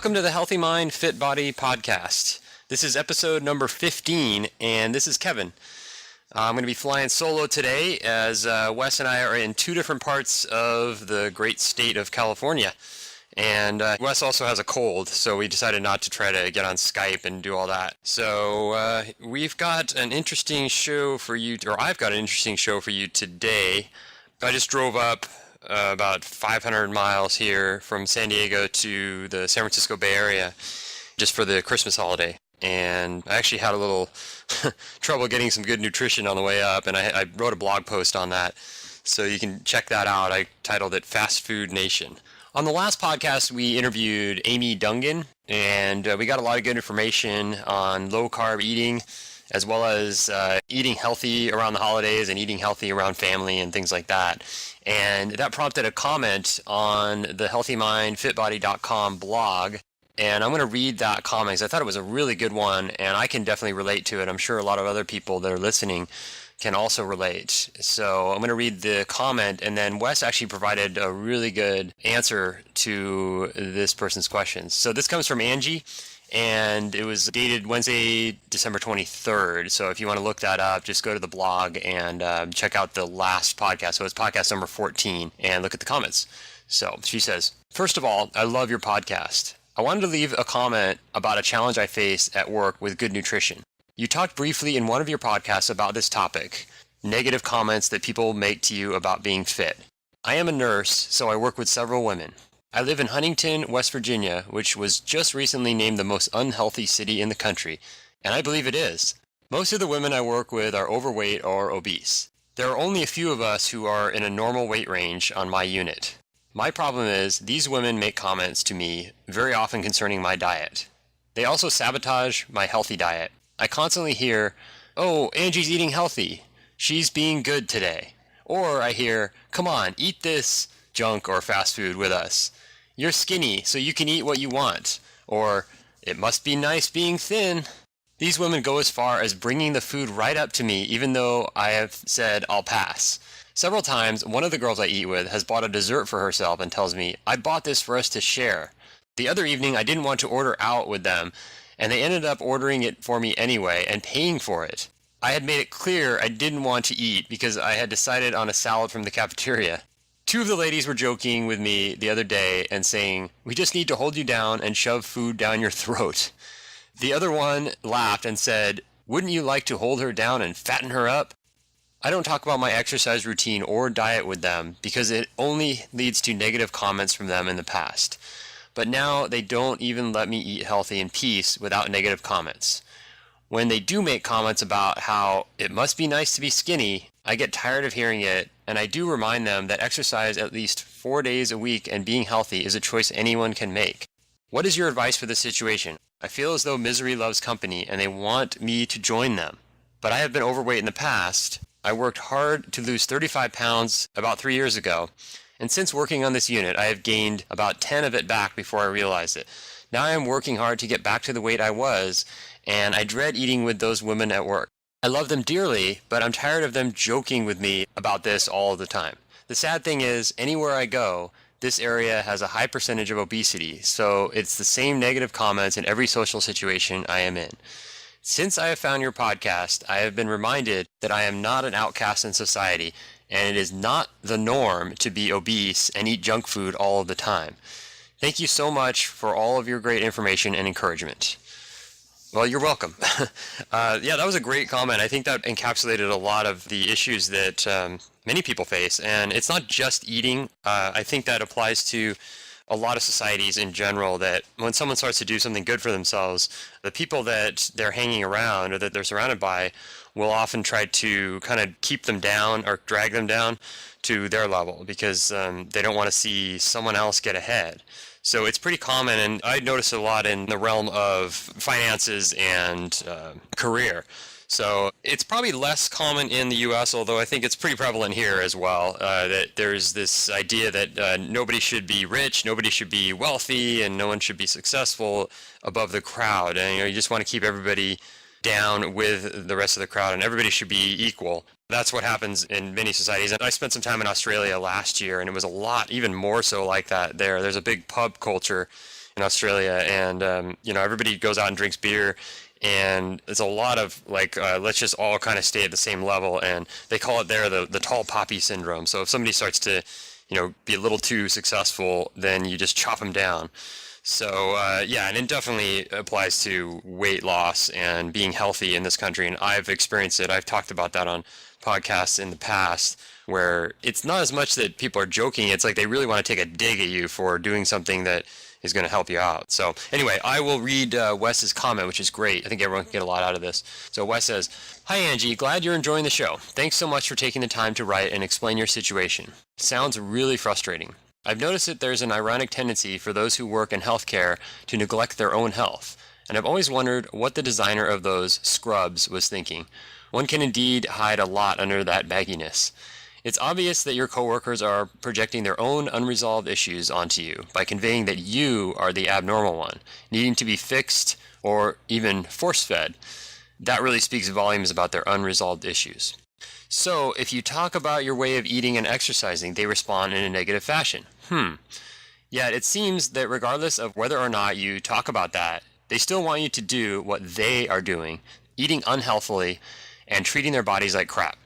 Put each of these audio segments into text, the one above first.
Welcome to the Healthy Mind, Fit Body podcast. This is episode number 15, and this is Kevin. I'm going to be flying solo today as Wes and I are in two different parts of the great state of California. And Wes also has a cold, so we decided not to try to get on Skype and do all that. So we've got an interesting show for you, or I've got an interesting show for you today. I just drove up about 500 miles here from San Diego to the San Francisco Bay Area just for the Christmas holiday. And I actually had a little trouble getting some good nutrition on the way up, and I wrote a blog post on that. So you can check that out. I titled it Fast Food Nation. On the last podcast, we interviewed Amy Dungan, and we got a lot of good information on low-carb eating, as well as eating healthy around the holidays and eating healthy around family and things like that. And that prompted a comment on the healthymindfitbody.com blog. And I'm going to read that comment because I thought it was a really good one, and I can definitely relate to it. I'm sure a lot of other people that are listening can also relate. So I'm going to read the comment, and then Wes actually provided a really good answer to this person's questions. So this comes from Angie, and it was dated Wednesday, December 23rd. So if you want to look that up, just go to the blog and check out the last podcast. So it's podcast number 14, and look at the comments. So she says, "First of all, I love your podcast. I wanted to leave a comment about a challenge I face at work with good nutrition. You talked briefly in one of your podcasts about this topic, negative comments that people make to you about being fit. I am a nurse, so I work with several women. I live in Huntington, West Virginia, which was just recently named the most unhealthy city in the country, and I believe it is. Most of the women I work with are overweight or obese. There are only a few of us who are in a normal weight range on my unit. My problem is these women make comments to me very often concerning my diet. They also sabotage my healthy diet. I constantly hear, 'Oh, Angie's eating healthy. She's being good today.' Or I hear, 'Come on, eat this junk or fast food with us. You're skinny, so you can eat what you want.' Or, 'It must be nice being thin.' These women go as far as bringing the food right up to me, even though I have said I'll pass. Several times, one of the girls I eat with has bought a dessert for herself and tells me, 'I bought this for us to share.' The other evening, I didn't want to order out with them, and they ended up ordering it for me anyway and paying for it. I had made it clear I didn't want to eat because I had decided on a salad from the cafeteria. Two of the ladies were joking with me the other day and saying, 'We just need to hold you down and shove food down your throat.' The other one laughed and said, 'Wouldn't you like to hold her down and fatten her up?' I don't talk about my exercise routine or diet with them because it only leads to negative comments from them in the past. But now they don't even let me eat healthy in peace without negative comments. When they do make comments about how it must be nice to be skinny, I get tired of hearing it, and I do remind them that exercise at least 4 days a week and being healthy is a choice anyone can make. What is your advice for this situation? I feel as though misery loves company and they want me to join them. But I have been overweight in the past. I worked hard to lose 35 pounds about 3 years ago, and since working on this unit, I have gained about 10 of it back before I realized it. Now I am working hard to get back to the weight I was, and I dread eating with those women at work. I love them dearly, but I'm tired of them joking with me about this all the time. The sad thing is, anywhere I go, this area has a high percentage of obesity, so it's the same negative comments in every social situation I am in. Since I have found your podcast, I have been reminded that I am not an outcast in society, and it is not the norm to be obese and eat junk food all of the time. Thank you so much for all of your great information and encouragement." Well, you're welcome. Yeah, that was a great comment. I think that encapsulated a lot of the issues that many people face. And it's not just eating. I think that applies to a lot of societies in general, that when someone starts to do something good for themselves, the people that they're hanging around or that they're surrounded by will often try to kind of keep them down or drag them down to their level because they don't want to see someone else get ahead. So it's pretty common, and I notice a lot in the realm of finances and career. So it's probably less common in the U.S., although I think it's pretty prevalent here as well, that there's this idea that nobody should be rich, nobody should be wealthy, and no one should be successful above the crowd. And you just want to keep everybody down with the rest of the crowd, and everybody should be equal. That's what happens in many societies. And I spent some time in Australia last year, and it was a lot, even more so like that there. There's a big pub culture in Australia, and everybody goes out and drinks beer, and there's a lot of like let's just all kind of stay at the same level, and they call it there the tall poppy syndrome. So if somebody starts to be a little too successful, then you just chop them down. So yeah, and it definitely applies to weight loss and being healthy in this country, and I've experienced it. I've talked about that on podcasts in the past, where it's not as much that people are joking, it's like they really want to take a dig at you for doing something that is going to help you out. So anyway, I will read Wes's comment, which is great. I think everyone can get a lot out of this. So Wes says, "Hi Angie, glad you're enjoying the show. Thanks so much for taking the time to write and explain your situation. Sounds really frustrating. I've noticed that there's an ironic tendency for those who work in healthcare to neglect their own health, and I've always wondered what the designer of those scrubs was thinking. One can indeed hide a lot under that bagginess. It's obvious that your coworkers are projecting their own unresolved issues onto you by conveying that you are the abnormal one, needing to be fixed or even force-fed. That really speaks volumes about their unresolved issues. So, if you talk about your way of eating and exercising, they respond in a negative fashion. Yet it seems that regardless of whether or not you talk about that, they still want you to do what they are doing, eating unhealthily and treating their bodies like crap.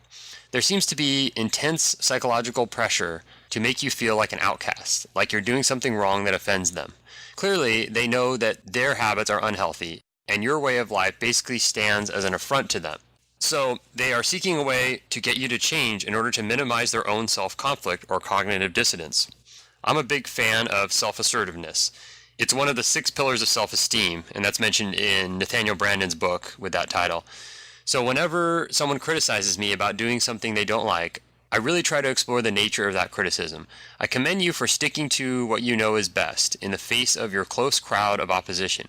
There seems to be intense psychological pressure to make you feel like an outcast, like you're doing something wrong that offends them. Clearly, they know that their habits are unhealthy, and your way of life basically stands as an affront to them. So they are seeking a way to get you to change in order to minimize their own self-conflict or cognitive dissonance. I'm a big fan of self-assertiveness. It's one of the 6 pillars of self-esteem, and that's mentioned in Nathaniel Branden's book with that title. So whenever someone criticizes me about doing something they don't like, I really try to explore the nature of that criticism. I commend you for sticking to what you know is best in the face of your close crowd of opposition.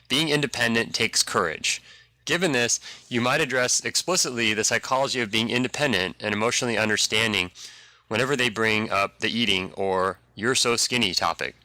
Being independent takes courage. Given this, you might address explicitly the psychology of being independent and emotionally understanding whenever they bring up the eating or "you're so skinny" topic.